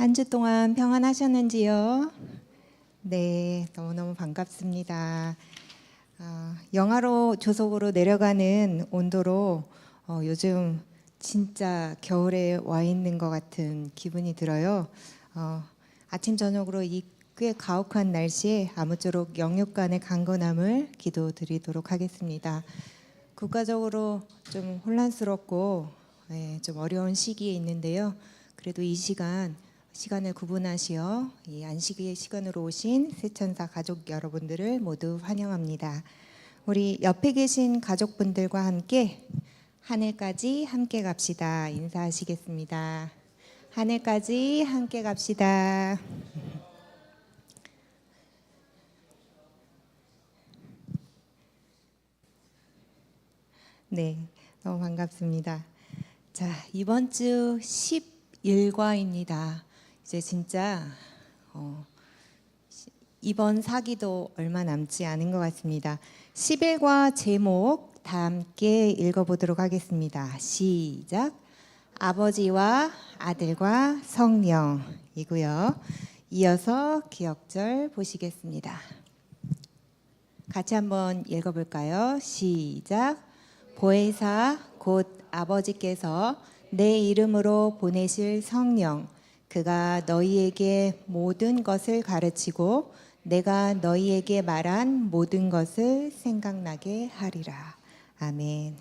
한 주 동안 평안하셨는지요? 네, 너무너무 반갑습니다. 영하로 조속으로 내려가는 온도로 요즘 진짜 겨울에 와 있는 것 같은 기분이 들어요. 아침 저녁으로 이 꽤 가혹한 날씨에 아무쪼록 영육 간의 강건함을 기도드리도록 하겠습니다. 국가적으로 좀 혼란스럽고 좀 어려운 시기에 있는데요. 그래도 이 시간을 구분하시어 이 안식의 시간으로 오신 새천사 가족 여러분들을 모두 환영합니다. 우리 옆에 계신 가족분들과 함께 하늘까지 함께 갑시다. 인사하시겠습니다. 하늘까지 함께 갑시다. 네, 너무 반갑습니다. 자, 이번 주 10일과입니다. 이제 진짜 이번 사기도 얼마 남지 않은 것 같습니다. 10일과 제목 다 함께 읽어보도록 하겠습니다. 시작. 아버지와 아들과 성령이고요. 이어서 기억절 보시겠습니다. 같이 한번 읽어볼까요? 시작. 보혜사 곧 아버지께서 내 이름으로 보내실 성령 그가 너희에게 모든 것을 가르치고 내가 너희에게 말한 모든 것을 생각나게 하리라. 아멘.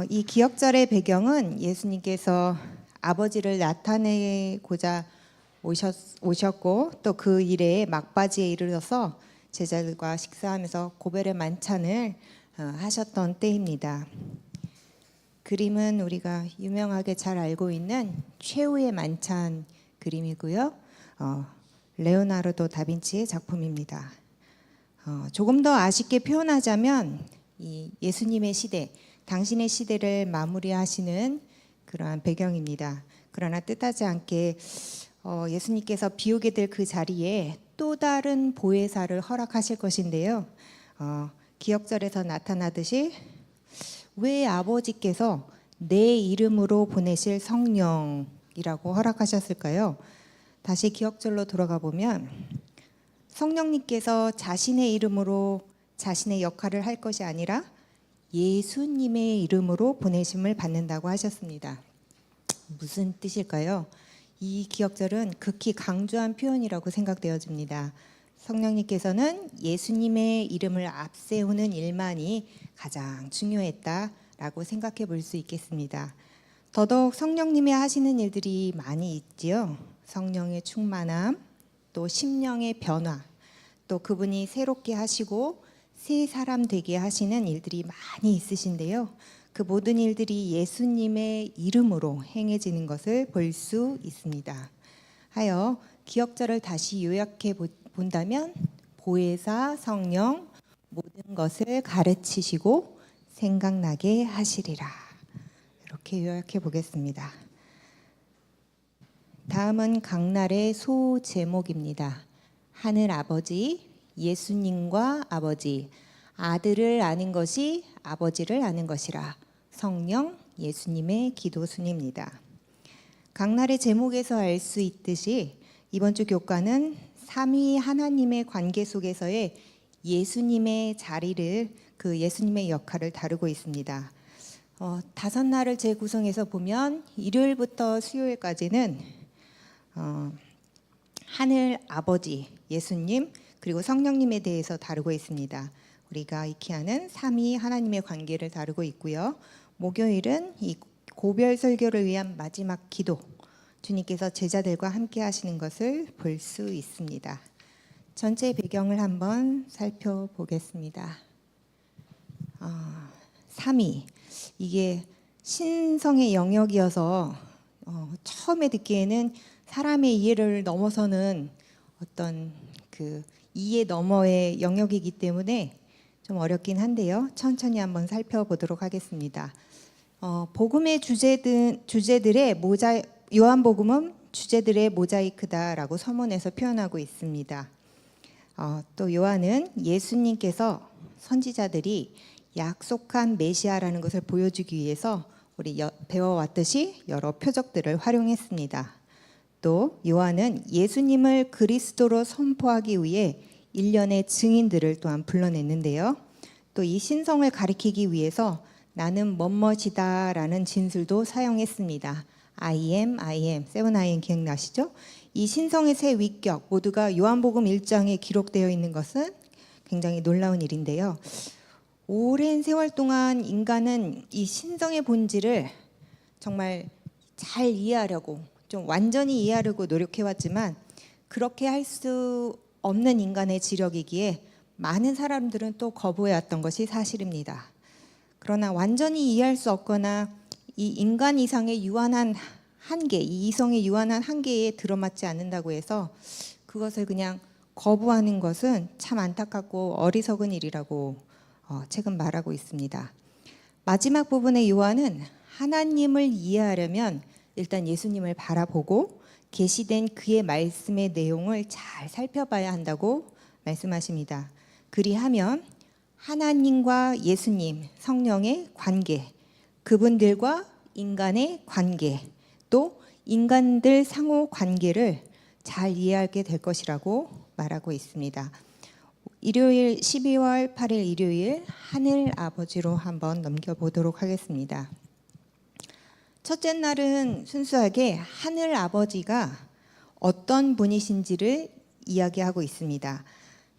이 기억절의 배경은 예수님께서 아버지를 나타내고자 오셨고 또 그 일에 막바지에 이르러서 제자들과 식사하면서 고별의 만찬을 하셨던 때입니다. 그림은 우리가 유명하게 잘 알고 있는 최후의 만찬 그림이고요. 레오나르도 다빈치의 작품입니다. 조금 더 아쉽게 표현하자면 이 예수님의 시대, 당신의 시대를 마무리하시는 그러한 배경입니다. 그러나 뜻하지 않게 예수님께서 비우게 될 그 자리에 또 다른 보혜사를 허락하실 것인데요. 기억절에서 나타나듯이 왜 아버지께서 내 이름으로 보내실 성령이라고 허락하셨을까요? 다시 기억절로 돌아가 보면 성령님께서 자신의 이름으로 자신의 역할을 할 것이 아니라 예수님의 이름으로 보내심을 받는다고 하셨습니다. 무슨 뜻일까요? 이 기억절은 극히 강조한 표현이라고 생각되어집니다. 성령님께서는 예수님의 이름을 앞세우는 일만이 가장 중요했다라고 생각해 볼 수 있겠습니다. 더더욱 성령님이 하시는 일들이 많이 있지요. 성령의 충만함, 또 심령의 변화, 또 그분이 새롭게 하시고 새 사람 되게 하시는 일들이 많이 있으신데요. 그 모든 일들이 예수님의 이름으로 행해지는 것을 볼 수 있습니다. 하여 기억절을 다시 요약해 본다면 보혜사 성령 모든 것을 가르치시고 생각나게 하시리라. 이렇게 요약해 보겠습니다. 다음은 강날의 소 제목입니다. 하늘 아버지, 예수님과 아버지, 아들을 아는 것이 아버지를 아는 것이라. 성령 예수님의 기도순입니다. 강날의 제목에서 알 수 있듯이 이번 주 교과는 삼위 하나님의 관계 속에서의 예수님의 자리를 그 예수님의 역할을 다루고 있습니다. 5날을 재구성해서 보면 일요일부터 수요일까지는 하늘 아버지 예수님 그리고 성령님에 대해서 다루고 있습니다. 우리가 익히 아는 삼위 하나님의 관계를 다루고 있고요. 목요일은 이 고별 설교를 위한 마지막 기도 주님께서 제자들과 함께 하시는 것을 볼 수 있습니다. 전체 배경을 한번 살펴보겠습니다. 삼위 이게 신성의 영역이어서 처음에 듣기에는 사람의 이해를 넘어서는 어떤 그 이해 너머의 영역이기 때문에 좀 어렵긴 한데요. 천천히 한번 살펴보도록 하겠습니다. 복음의 주제들의 요한복음은 주제들의 모자이크다라고 서문에서 표현하고 있습니다. 또 요한은 예수님께서 선지자들이 약속한 메시아라는 것을 보여주기 위해서 우리 배워왔듯이 여러 표적들을 활용했습니다. 또 요한은 예수님을 그리스도로 선포하기 위해 일련의 증인들을 또한 불러냈는데요. 또 이 신성을 가리키기 위해서 나는 뭐뭐이다라는 진술도 사용했습니다. I am, 세븐 I am 기억나시죠? 이 신성의 세 위격 모두가 요한복음 1장에 기록되어 있는 것은 굉장히 놀라운 일인데요. 오랜 세월 동안 인간은 이 신성의 본질을 정말 잘 이해하려고 좀 완전히 이해하려고 노력해왔지만 그렇게 할 수 없는 인간의 지력이기에 많은 사람들은 또 거부해왔던 것이 사실입니다. 그러나 완전히 이해할 수 없거나 이 인간 이상의 유한한 한계, 이 이성의 유한한 한계에 들어맞지 않는다고 해서 그것을 그냥 거부하는 것은 참 안타깝고 어리석은 일이라고 책은 말하고 있습니다. 마지막 부분의 요한은 하나님을 이해하려면 일단 예수님을 바라보고 계시된 그의 말씀의 내용을 잘 살펴봐야 한다고 말씀하십니다. 그리하면 하나님과 예수님, 성령의 관계, 그분들과 인간의 관계, 또 인간들 상호 관계를 잘 이해하게 될 것이라고 말하고 있습니다. 일요일 12월 8일 일요일 하늘 아버지로 한번 넘겨보도록 하겠습니다. 첫째 날은 순수하게 하늘 아버지가 어떤 분이신지를 이야기하고 있습니다.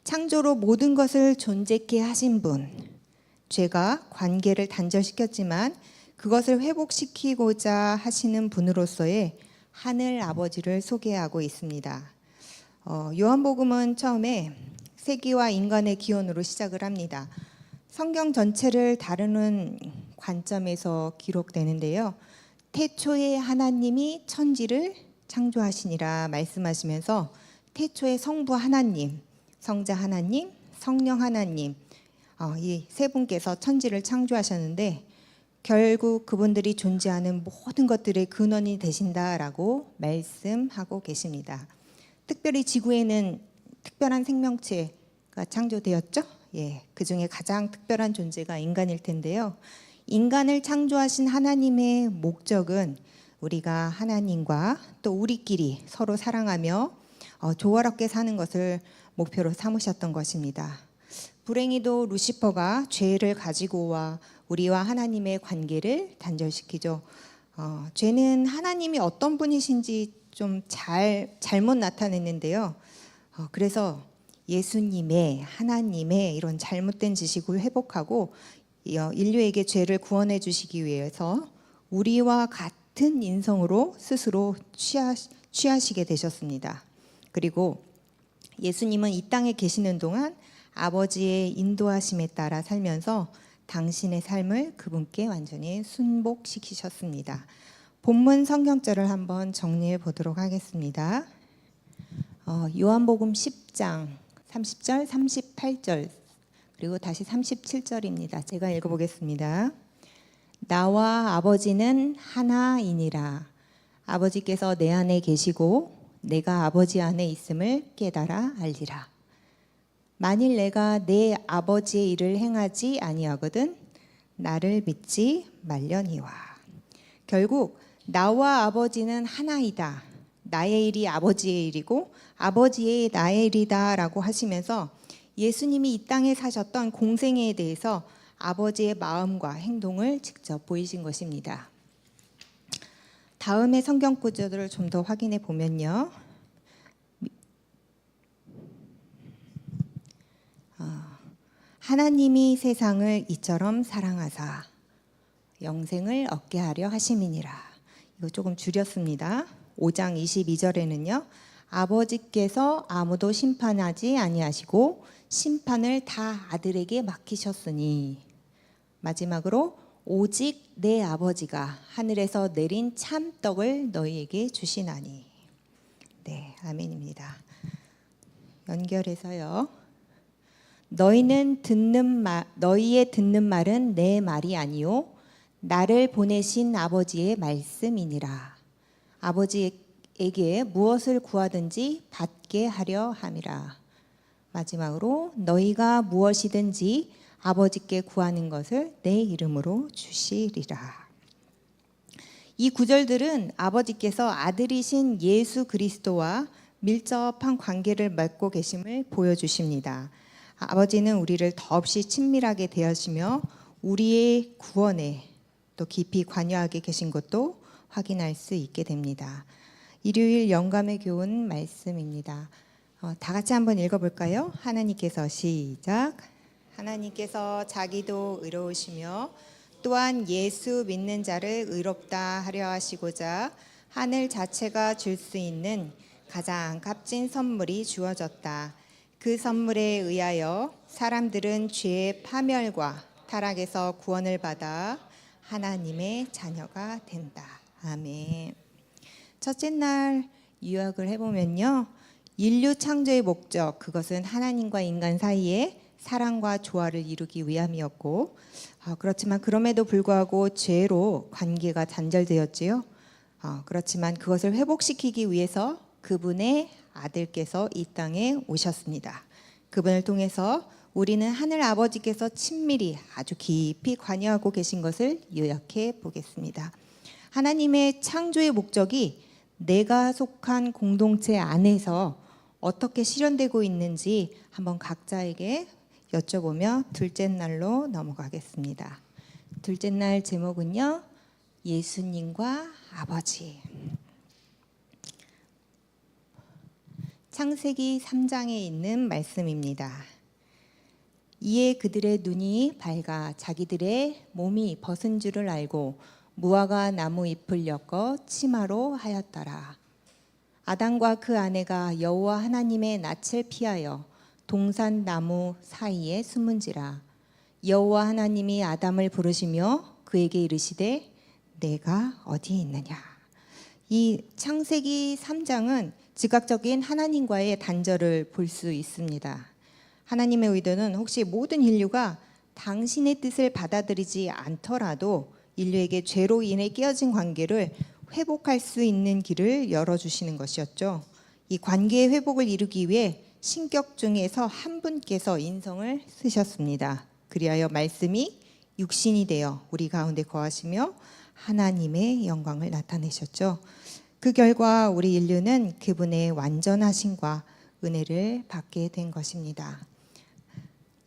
창조로 모든 것을 존재케 하신 분, 죄가 관계를 단절시켰지만 그것을 회복시키고자 하시는 분으로서의 하늘 아버지를 소개하고 있습니다. 요한복음은 처음에 세기와 인간의 기원으로 시작을 합니다. 성경 전체를 다루는 관점에서 기록되는데요. 태초에 하나님이 천지를 창조하시니라 말씀하시면서 태초에 성부 하나님, 성자 하나님, 성령 하나님 이 세 분께서 천지를 창조하셨는데 결국 그분들이 존재하는 모든 것들의 근원이 되신다라고 말씀하고 계십니다. 특별히 지구에는 특별한 생명체가 창조되었죠. 그 중에 가장 특별한 존재가 인간일 텐데요. 인간을 창조하신 하나님의 목적은 우리가 하나님과 또 우리끼리 서로 사랑하며 조화롭게 사는 것을 목표로 삼으셨던 것입니다. 불행히도 루시퍼가 죄를 가지고 와 우리와 하나님의 관계를 단절시키죠. 죄는 하나님이 어떤 분이신지 좀 잘못 나타냈는데요. 그래서 예수님의 하나님의 이런 잘못된 지식을 회복하고 인류에게 죄를 구원해 주시기 위해서 우리와 같은 인성으로 스스로 취하시게 되셨습니다. 그리고 예수님은 이 땅에 계시는 동안 아버지의 인도하심에 따라 살면서 당신의 삶을 그분께 완전히 순복시키셨습니다. 본문 성경절을 한번 정리해 보도록 하겠습니다. 요한복음 10장 30절, 38절 그리고 다시 37절입니다. 제가 읽어보겠습니다. 나와 아버지는 하나이니라. 아버지께서 내 안에 계시고 내가 아버지 안에 있음을 깨달아 알리라. 만일 내가 내 아버지의 일을 행하지 아니하거든 나를 믿지 말려니와. 결국 나와 아버지는 하나이다. 나의 일이 아버지의 일이고 아버지의 나의 일이다 라고 하시면서 예수님이 이 땅에 사셨던 공생애에 대해서 아버지의 마음과 행동을 직접 보이신 것입니다. 다음의 성경 구절을 좀 더 확인해 보면요. 하나님이 세상을 이처럼 사랑하사 영생을 얻게 하려 하심이니라. 이거 조금 줄였습니다. 5장 22절에는요. 아버지께서 아무도 심판하지 아니하시고 심판을 다 아들에게 맡기셨으니 마지막으로 오직 내 아버지가 하늘에서 내린 참 떡을 너희에게 주시나니. 네, 아멘입니다. 연결해서요. 너희의 듣는 말은 내 말이 아니요 나를 보내신 아버지의 말씀이니라. 아버지에게 무엇을 구하든지 받게 하려 함이라. 마지막으로 너희가 무엇이든지 아버지께 구하는 것을 내 이름으로 주시리라. 이 구절들은 아버지께서 아들이신 예수 그리스도와 밀접한 관계를 맺고 계심을 보여주십니다. 아버지는 우리를 더없이 친밀하게 대하시며 우리의 구원에 또 깊이 관여하게 계신 것도 확인할 수 있게 됩니다. 일요일 영감의 교훈 말씀입니다. 다 같이 한번 읽어볼까요? 하나님께서 시작. 하나님께서 자기도 의로우시며 또한 예수 믿는 자를 의롭다 하려 하시고자 하늘 자체가 줄 수 있는 가장 값진 선물이 주어졌다. 그 선물에 의하여 사람들은 죄의 파멸과 타락에서 구원을 받아 하나님의 자녀가 된다. 아멘. 첫째 날 요약을 해보면요, 인류 창조의 목적, 그것은 하나님과 인간 사이에 사랑과 조화를 이루기 위함이었고, 그렇지만 그럼에도 불구하고 죄로 관계가 단절되었지요. 그렇지만 그것을 회복시키기 위해서 그분의 아들께서 이 땅에 오셨습니다. 그분을 통해서 우리는 하늘 아버지께서 친밀히 아주 깊이 관여하고 계신 것을 요약해 보겠습니다. 하나님의 창조의 목적이 내가 속한 공동체 안에서 어떻게 실현되고 있는지 한번 각자에게 여쭤보며 둘째 날로 넘어가겠습니다. 둘째 날 제목은요, 예수님과 아버지. 창세기 3장에 있는 말씀입니다. 이에 그들의 눈이 밝아 자기들의 몸이 벗은 줄을 알고 무화과 나무 잎을 엮어 치마로 하였더라. 아담과 그 아내가 여호와 하나님의 낯을 피하여 동산 나무 사이에 숨은지라. 여호와 하나님이 아담을 부르시며 그에게 이르시되 내가 어디 있느냐. 이 창세기 3장은 즉각적인 하나님과의 단절을 볼 수 있습니다. 하나님의 의도는 혹시 모든 인류가 당신의 뜻을 받아들이지 않더라도 인류에게 죄로 인해 깨어진 관계를 회복할 수 있는 길을 열어주시는 것이었죠. 이 관계의 회복을 이루기 위해 신격 중에서 한 분께서 인성을 쓰셨습니다. 그리하여 말씀이 육신이 되어 우리 가운데 거하시며 하나님의 영광을 나타내셨죠. 그 결과 우리 인류는 그분의 완전하심과 은혜를 받게 된 것입니다.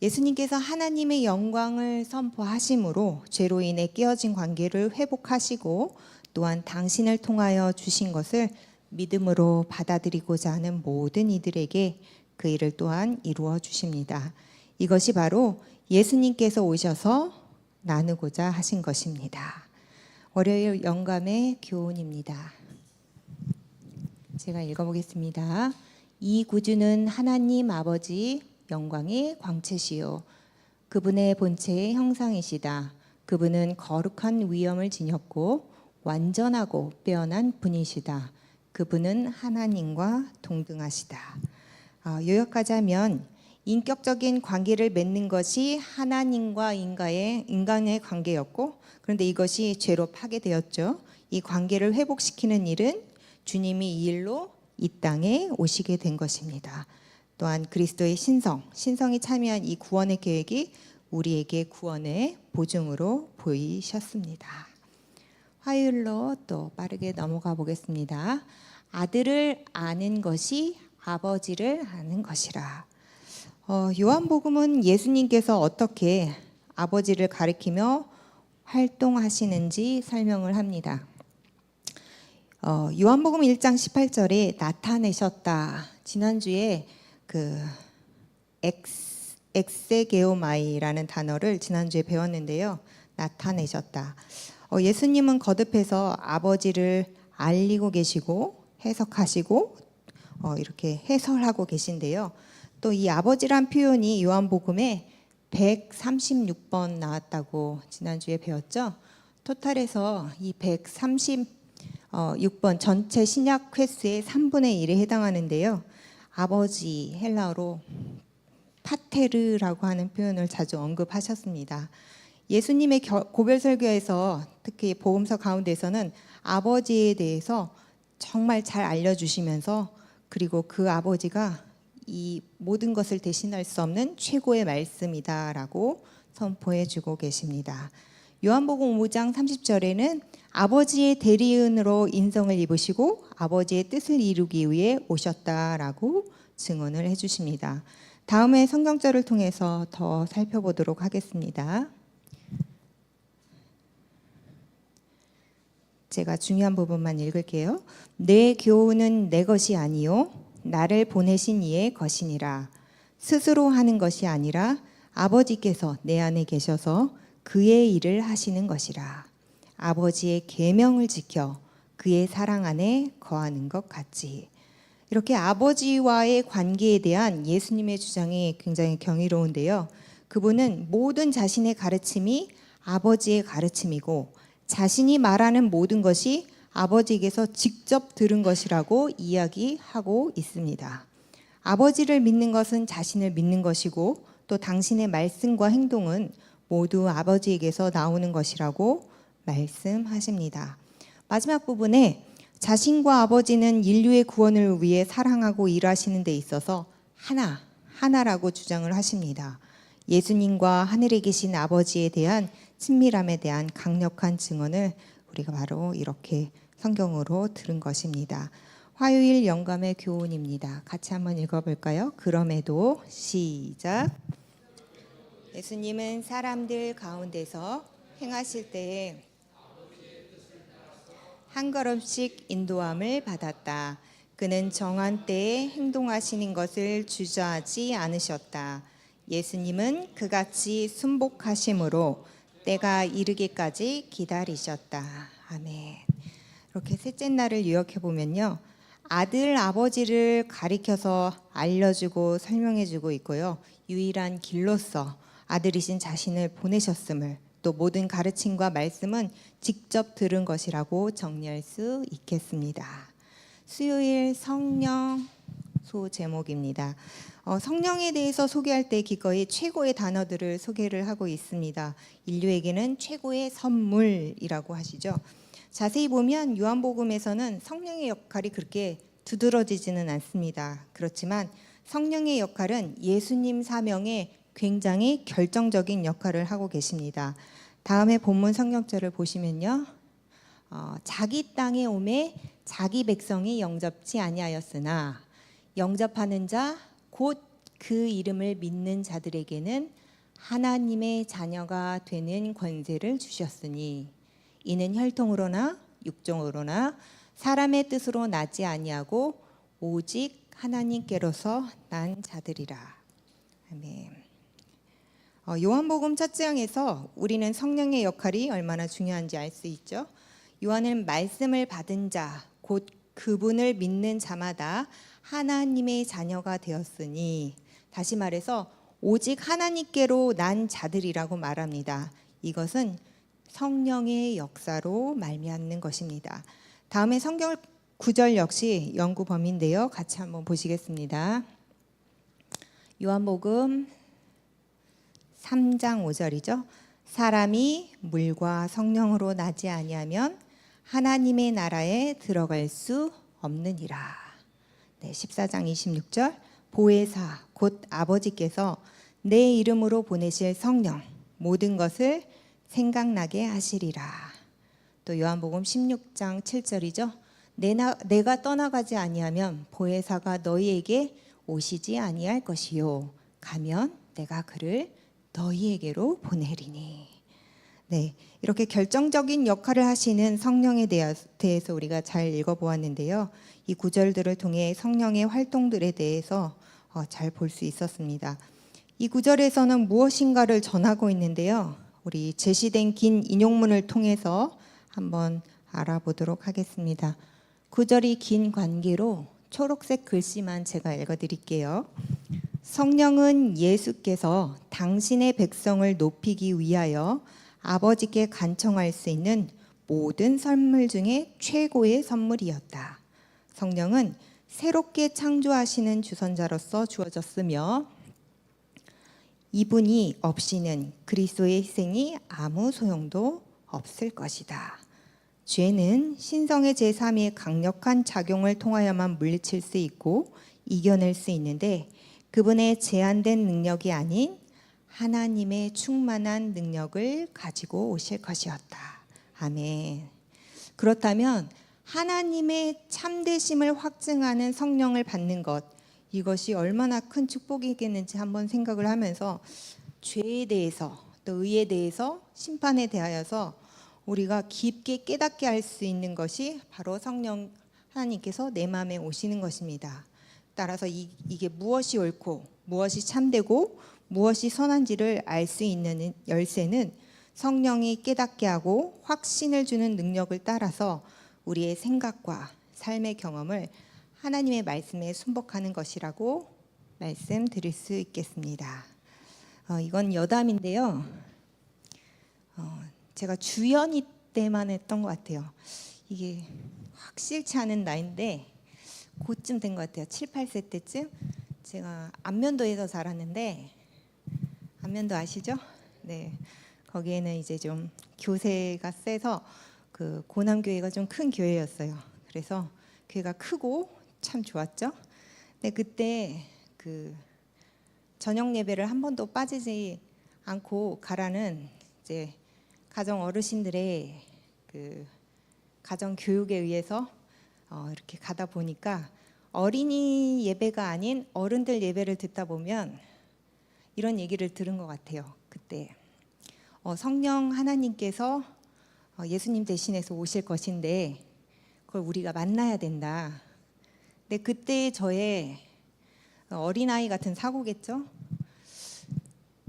예수님께서 하나님의 영광을 선포하심으로 죄로 인해 깨어진 관계를 회복하시고 또한 당신을 통하여 주신 것을 믿음으로 받아들이고자 하는 모든 이들에게 그 일을 또한 이루어 주십니다. 이것이 바로 예수님께서 오셔서 나누고자 하신 것입니다. 월요일 영감의 교훈입니다. 제가 읽어보겠습니다. 이 구주는 하나님 아버지 영광의 광채시요 그분의 본체의 형상이시다. 그분은 거룩한 위엄을 지녔고 완전하고 빼어난 분이시다. 그분은 하나님과 동등하시다. 요약하자면 인격적인 관계를 맺는 것이 하나님과 인간의 관계였고, 그런데 이것이 죄로 파괴되었죠. 이 관계를 회복시키는 일은 주님이 이 일로 이 땅에 오시게 된 것입니다. 또한 그리스도의 신성이 참여한 이 구원의 계획이 우리에게 구원의 보증으로 보이셨습니다. 화요일로 또 빠르게 넘어가 보겠습니다. 아들을 아는 것이 아버지를 아는 것이라. 요한복음은 예수님께서 어떻게 아버지를 가리키며 활동하시는지 설명을 합니다. 요한복음 1장 18절에 나타내셨다. 지난주에 그 엑세게오마이라는 단어를 지난주에 배웠는데요. 나타내셨다. 예수님은 거듭해서 아버지를 알리고 계시고 해석하시고 이렇게 해설하고 계신데요. 또 이 아버지란 표현이 요한복음에 136번 나왔다고 지난주에 배웠죠. 토탈에서 이 136번 전체 신약 횟수의 3분의 1에 해당하는데요. 아버지 헬라어로 파테르라고 하는 표현을 자주 언급하셨습니다. 예수님의 고별 설교에서 특히 복음서 가운데서는 아버지에 대해서 정말 잘 알려주시면서 그리고 그 아버지가 이 모든 것을 대신할 수 없는 최고의 말씀이다라고 선포해 주고 계십니다. 요한복음 5장 30절에는 아버지의 대리인으로 인성을 입으시고 아버지의 뜻을 이루기 위해 오셨다라고 증언을 해주십니다. 다음에 성경절을 통해서 더 살펴보도록 하겠습니다. 제가 중요한 부분만 읽을게요. 내 교훈은 내 것이 아니요 나를 보내신 이의 것이니라. 스스로 하는 것이 아니라 아버지께서 내 안에 계셔서 그의 일을 하시는 것이라. 아버지의 계명을 지켜 그의 사랑 안에 거하는 것 같이. 이렇게 아버지와의 관계에 대한 예수님의 주장이 굉장히 경이로운데요. 그분은 모든 자신의 가르침이 아버지의 가르침이고 자신이 말하는 모든 것이 아버지에게서 직접 들은 것이라고 이야기하고 있습니다. 아버지를 믿는 것은 자신을 믿는 것이고 또 당신의 말씀과 행동은 모두 아버지에게서 나오는 것이라고 말씀하십니다. 마지막 부분에 자신과 아버지는 인류의 구원을 위해 사랑하고 일하시는 데 있어서 하나라고 주장을 하십니다. 예수님과 하늘에 계신 아버지에 대한 친밀함에 대한 강력한 증언을 우리가 바로 이렇게 성경으로 들은 것입니다. 화요일 영감의 교훈입니다. 같이 한번 읽어볼까요? 그럼에도 시작. 예수님은 사람들 가운데서 행하실 때에 한 걸음씩 인도함을 받았다. 그는 정한 때에 행동하시는 것을 주저하지 않으셨다. 예수님은 그같이 순복하심으로 때가 이르기까지 기다리셨다. 아멘. 이렇게 셋째 날을 요약해 보면요. 아들 아버지를 가리켜서 알려주고 설명해주고 있고요. 유일한 길로서 아들이신 자신을 보내셨음을 또 모든 가르침과 말씀은 직접 들은 것이라고 정리할 수 있겠습니다. 수요일 성령 소 제목입니다. 성령에 대해서 소개할 때 기꺼이 최고의 단어들을 소개를 하고 있습니다. 인류에게는 최고의 선물이라고 하시죠. 자세히 보면 요한복음에서는 성령의 역할이 그렇게 두드러지지는 않습니다. 그렇지만 성령의 역할은 예수님 사명에 굉장히 결정적인 역할을 하고 계십니다. 다음에 본문 성경절을 보시면요. 자기 땅에 오매 자기 백성이 영접지 아니하였으나 영접하는 자 곧 그 이름을 믿는 자들에게는 하나님의 자녀가 되는 권세를 주셨으니 이는 혈통으로나 육종으로나 사람의 뜻으로 나지 아니하고 오직 하나님께로서 난 자들이라. 아멘. 요한복음 첫 장에서 우리는 성령의 역할이 얼마나 중요한지 알 수 있죠. 요한은 말씀을 받은 자, 곧 그분을 믿는 자마다 하나님의 자녀가 되었으니, 다시 말해서 오직 하나님께로 난 자들이라고 말합니다. 이것은 성령의 역사로 말미암는 것입니다. 다음에 성경 구절 역시 연구 범위인데요. 같이 한번 보시겠습니다. 요한복음 3장 5절이죠. 사람이 물과 성령으로 나지 아니하면 하나님의 나라에 들어갈 수 없느니라. 네, 14장 26절. 보혜사 곧 아버지께서 내 이름으로 보내실 성령 모든 것을 생각나게 하시리라. 또 요한복음 16장 7절이죠. 내가 떠나가지 아니하면 보혜사가 너희에게 오시지 아니할 것이요 가면 내가 그를 너희에게로 보내리니. 네, 이렇게 결정적인 역할을 하시는 성령에 대해서 우리가 잘 읽어보았는데요. 이 구절들을 통해 성령의 활동들에 대해서 잘 볼 수 있었습니다. 이 구절에서는 무엇인가를 전하고 있는데요. 우리 제시된 긴 인용문을 통해서 한번 알아보도록 하겠습니다. 구절이 긴 관계로 초록색 글씨만 제가 읽어드릴게요. 성령은 예수께서 당신의 백성을 높이기 위하여 아버지께 간청할 수 있는 모든 선물 중에 최고의 선물이었다. 성령은 새롭게 창조하시는 주선자로서 주어졌으며 이분이 없이는 그리스도의 희생이 아무 소용도 없을 것이다. 죄는 신성의 제3의 강력한 작용을 통하여만 물리칠 수 있고 이겨낼 수 있는데 그분의 제한된 능력이 아닌 하나님의 충만한 능력을 가지고 오실 것이었다. 아멘. 그렇다면 하나님의 참되심을 확증하는 성령을 받는 것, 이것이 얼마나 큰 축복이겠는지 한번 생각을 하면서 죄에 대해서 또 의에 대해서 심판에 대하여서 우리가 깊게 깨닫게 할 수 있는 것이 바로 성령 하나님께서 내 마음에 오시는 것입니다. 따라서 이게 무엇이 옳고 무엇이 참되고 무엇이 선한지를 알 수 있는 열쇠는 성령이 깨닫게 하고 확신을 주는 능력을 따라서 우리의 생각과 삶의 경험을 하나님의 말씀에 순복하는 것이라고 말씀드릴 수 있겠습니다. 이건 여담인데요. 제가 주연이 때만 했던 것 같아요. 이게 확실치 않은 나이인데 그쯤 된 것 같아요. 7, 8세 때쯤. 제가 안면도에서 자랐는데, 안면도 아시죠? 네. 거기에는 이제 좀 교세가 세서 그 고남교회가 좀 큰 교회였어요. 그래서 교회가 크고 참 좋았죠. 근데 그때 그 저녁 예배를 한 번도 빠지지 않고 가라는 이제 가정 어르신들의 그 가정 교육에 의해서 이렇게 가다 보니까 어린이 예배가 아닌 어른들 예배를 듣다 보면 이런 얘기를 들은 것 같아요. 그때 성령 하나님께서 예수님 대신해서 오실 것인데 그걸 우리가 만나야 된다. 근데 그때 저의 어린아이 같은 사고겠죠.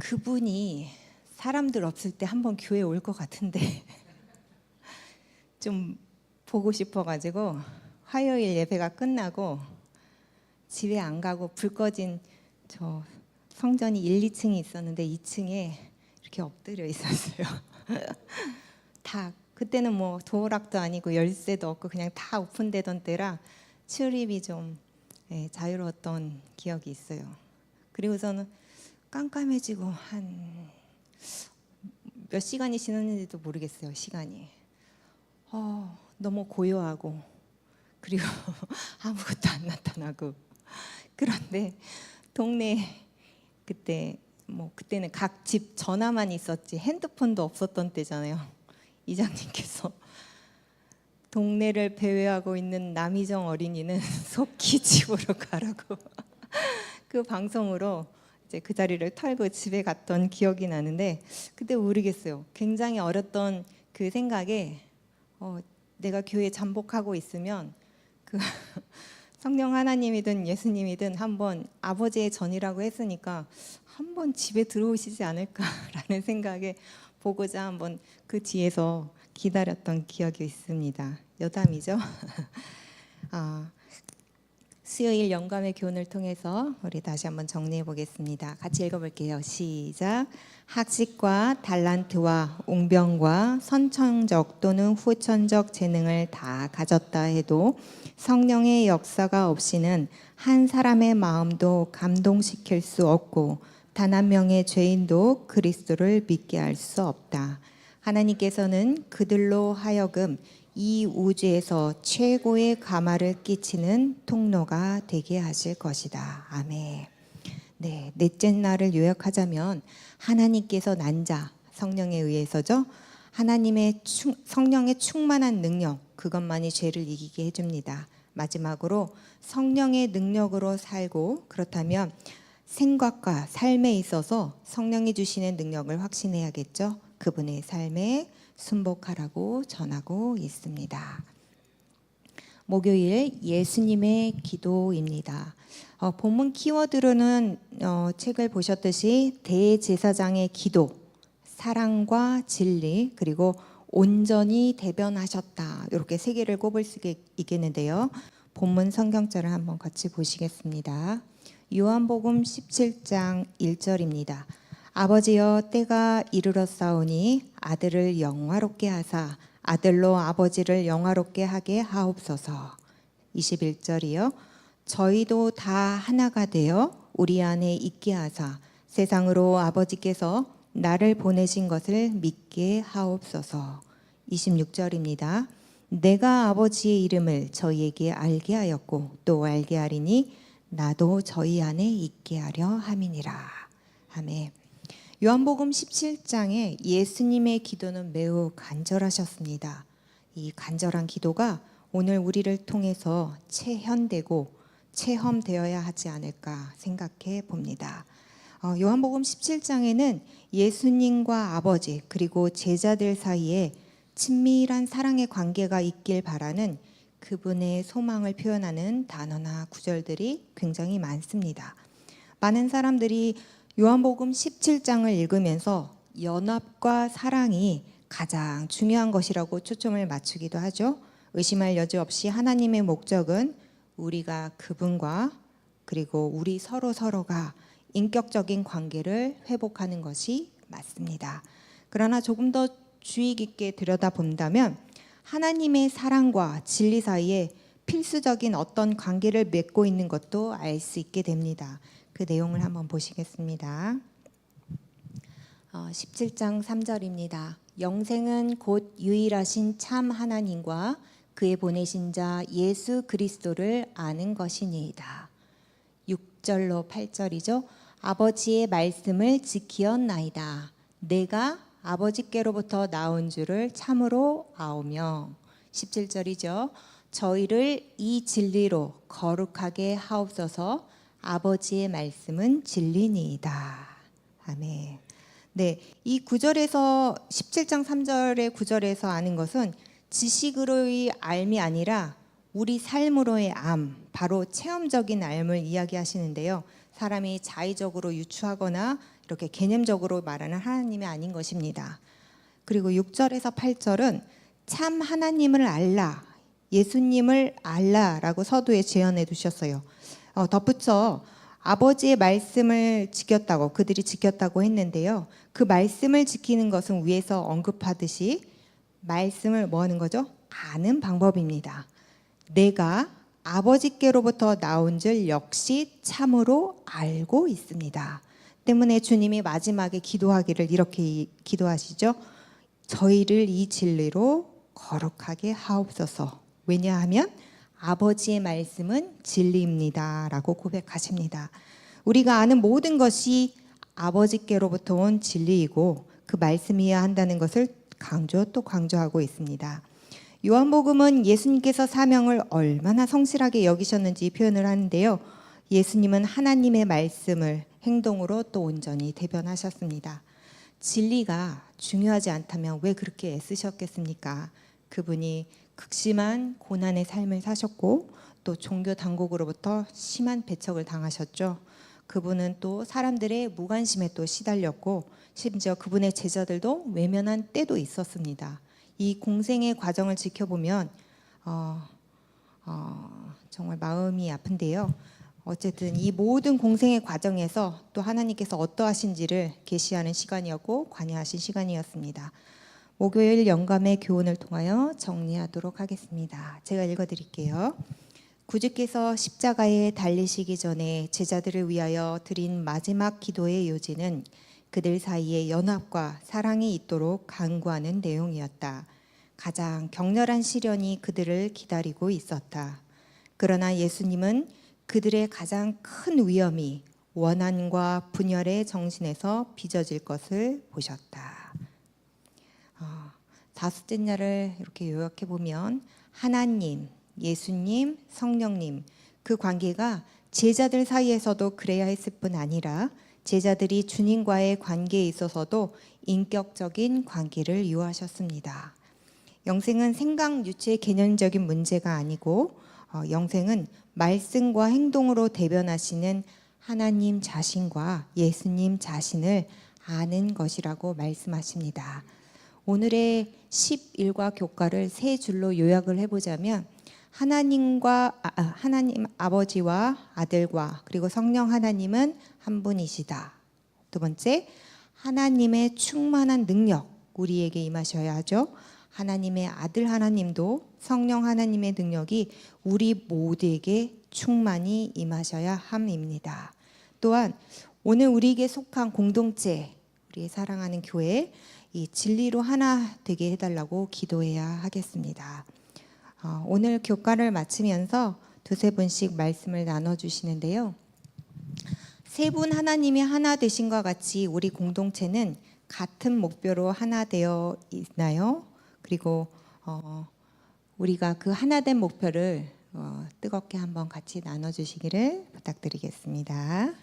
그분이 사람들 없을 때 한번 교회 올 것 같은데 좀 보고 싶어가지고 화요일 예배가 끝나고 집에 안 가고 불 꺼진 저 성전이 1, 2층이 있었는데 2층에 이렇게 엎드려 있었어요. 다 그때는 뭐 도어락도 아니고 열쇠도 없고 그냥 다 오픈되던 때라 출입이 좀 자유로웠던 기억이 있어요. 그리고서는 깜깜해지고 한 몇 시간이 지났는지도 모르겠어요. 시간이 너무 고요하고 그리고 아무것도 안 나타나고. 그런데 동네 그때는 각 집 전화만 있었지 핸드폰도 없었던 때잖아요. 이장님께서 동네를 배회하고 있는 남희정 어린이는 속히 집으로 가라고 그 방송으로 이제 그 자리를 털고 집에 갔던 기억이 나는데, 그때 모르겠어요. 굉장히 어렸던 그 생각에 내가 교회 잠복하고 있으면 그 성령 하나님이든 예수님이든 한번 아버지의 전이라고 했으니까 한번 집에 들어오시지 않을까라는 생각에 보고자 한번 그 뒤에서 기다렸던 기억이 있습니다. 여담이죠. 수요일 영감의 교훈을 통해서 우리 다시 한번 정리해 보겠습니다. 같이 읽어볼게요. 시작. 학식과 달란트와 웅병과 선천적 또는 후천적 재능을 다 가졌다 해도 성령의 역사가 없이는 한 사람의 마음도 감동시킬 수 없고 단 한 명의 죄인도 그리스도를 믿게 할 수 없다. 하나님께서는 그들로 하여금 이 우주에서 최고의 감화를 끼치는 통로가 되게 하실 것이다. 아멘. 네, 넷째 날을 요약하자면 하나님께서 난 자, 성령에 의해서죠. 성령의 충만한 능력, 그것만이 죄를 이기게 해줍니다. 마지막으로 성령의 능력으로 살고, 그렇다면 생각과 삶에 있어서 성령이 주시는 능력을 확신해야겠죠. 그분의 삶에 순복하라고 전하고 있습니다. 목요일 예수님의 기도입니다. 본문 키워드로는 책을 보셨듯이 대제사장의 기도, 사랑과 진리, 그리고 온전히 대변하셨다, 이렇게 세 개를 꼽을 수 있겠는데요. 본문 성경절을 한번 같이 보시겠습니다. 요한복음 17장 1절입니다. 아버지여, 때가 이르렀사오니 아들을 영화롭게 하사 아들로 아버지를 영화롭게 하게 하옵소서. 21절이요. 저희도 다 하나가 되어 우리 안에 있게 하사 세상으로 아버지께서 나를 보내신 것을 믿게 하옵소서. 26절입니다. 내가 아버지의 이름을 저희에게 알게 하였고 또 알게 하리니 나도 저희 안에 있게 하려 함이니라. 아멘. 요한복음 17장에 예수님의 기도는 매우 간절하셨습니다. 이 간절한 기도가 오늘 우리를 통해서 체현되고 체험되어야 하지 않을까 생각해 봅니다. 요한복음 17장에는 예수님과 아버지 그리고 제자들 사이에 친밀한 사랑의 관계가 있길 바라는 그분의 소망을 표현하는 단어나 구절들이 굉장히 많습니다. 많은 사람들이 요한복음 17장을 읽으면서 연합과 사랑이 가장 중요한 것이라고 초점을 맞추기도 하죠. 의심할 여지 없이 하나님의 목적은 우리가 그분과 그리고 우리 서로가 인격적인 관계를 회복하는 것이 맞습니다. 그러나 조금 더 주의 깊게 들여다본다면 하나님의 사랑과 진리 사이에 필수적인 어떤 관계를 맺고 있는 것도 알 수 있게 됩니다. 그 내용을 한번 보시겠습니다. 17장 3절입니다. 영생은 곧 유일하신 참 하나님과 그의 보내신 자 예수 그리스도를 아는 것이니이다. 6절로 8절이죠. 아버지의 말씀을 지키었나이다. 내가 아버지께로부터 나온 줄을 참으로 아오며. 17절이죠. 저희를 이 진리로 거룩하게 하옵소서. 아버지의 말씀은 진리니이다. 아멘. 네, 이 구절에서 17장 3절의 구절에서 아는 것은 지식으로의 알미 아니라 우리 삶으로의 암, 바로 체험적인 알을 이야기하시는데요. 사람이 자의적으로 유추하거나 이렇게 개념적으로 말하는 하나님이 아닌 것입니다. 그리고 6절에서 8절은 참 하나님을 알라, 예수님을 알라라고 서두에 제언해 두셨어요. 덧붙여 아버지의 말씀을 지켰다고, 그들이 지켰다고 했는데요. 그 말씀을 지키는 것은 위에서 언급하듯이 말씀을 뭐 하는 거죠? 아는 방법입니다. 내가 아버지께로부터 나온 줄 역시 참으로 알고 있습니다. 때문에 주님이 마지막에 기도하기를 이렇게 기도하시죠. 저희를 이 진리로 거룩하게 하옵소서. 왜냐하면 아버지의 말씀은 진리입니다 라고 고백하십니다. 우리가 아는 모든 것이 아버지께로부터 온 진리이고 그 말씀이어야 한다는 것을 강조하고 있습니다. 요한복음은 예수님께서 사명을 얼마나 성실하게 여기셨는지 표현을 하는데요. 예수님은 하나님의 말씀을 행동으로 또 온전히 대변하셨습니다. 진리가 중요하지 않다면 왜 그렇게 애쓰셨겠습니까? 그분이 극심한 고난의 삶을 사셨고 또 종교 당국으로부터 심한 배척을 당하셨죠. 그분은 또 사람들의 무관심에 또 시달렸고 심지어 그분의 제자들도 외면한 때도 있었습니다. 이 공생의 과정을 지켜보면 정말 마음이 아픈데요. 어쨌든 이 모든 공생의 과정에서 또 하나님께서 어떠하신지를 계시하는 시간이었고 관여하신 시간이었습니다. 목요일 영감의 교훈을 통하여 정리하도록 하겠습니다. 제가 읽어드릴게요. 구주께서 십자가에 달리시기 전에 제자들을 위하여 드린 마지막 기도의 요지는 그들 사이에 연합과 사랑이 있도록 간구하는 내용이었다. 가장 격렬한 시련이 그들을 기다리고 있었다. 그러나 예수님은 그들의 가장 큰 위험이 원한과 분열의 정신에서 빚어질 것을 보셨다. 다섯째 날을 이렇게 요약해 보면 하나님, 예수님, 성령님 그 관계가 제자들 사이에서도 그래야 했을 뿐 아니라 제자들이 주님과의 관계에 있어서도 인격적인 관계를 유하셨습니다. 영생은 생각 유추의 개념적인 문제가 아니고 영생은 말씀과 행동으로 대변하시는 하나님 자신과 예수님 자신을 아는 것이라고 말씀하십니다. 오늘의 11과 교과를 세 줄로 요약을 해보자면 하나님 아버지와 아들과 그리고 성령 하나님은 한 분이시다. 두 번째, 하나님의 충만한 능력 우리에게 임하셔야 하죠. 하나님의 아들 하나님도 성령 하나님의 능력이 우리 모두에게 충만히 임하셔야 함입니다. 또한 오늘 우리에게 속한 공동체, 우리의 사랑하는 교회 이 진리로 하나 되게 해달라고 기도해야 하겠습니다. 오늘 교과를 마치면서 두세 분씩 말씀을 나눠주시는데요. 세 분 하나님이 하나 되신 것 같이 우리 공동체는 같은 목표로 하나 되어 있나요? 그리고 우리가 그 하나된 목표를 뜨겁게 한번 같이 나눠주시기를 부탁드리겠습니다.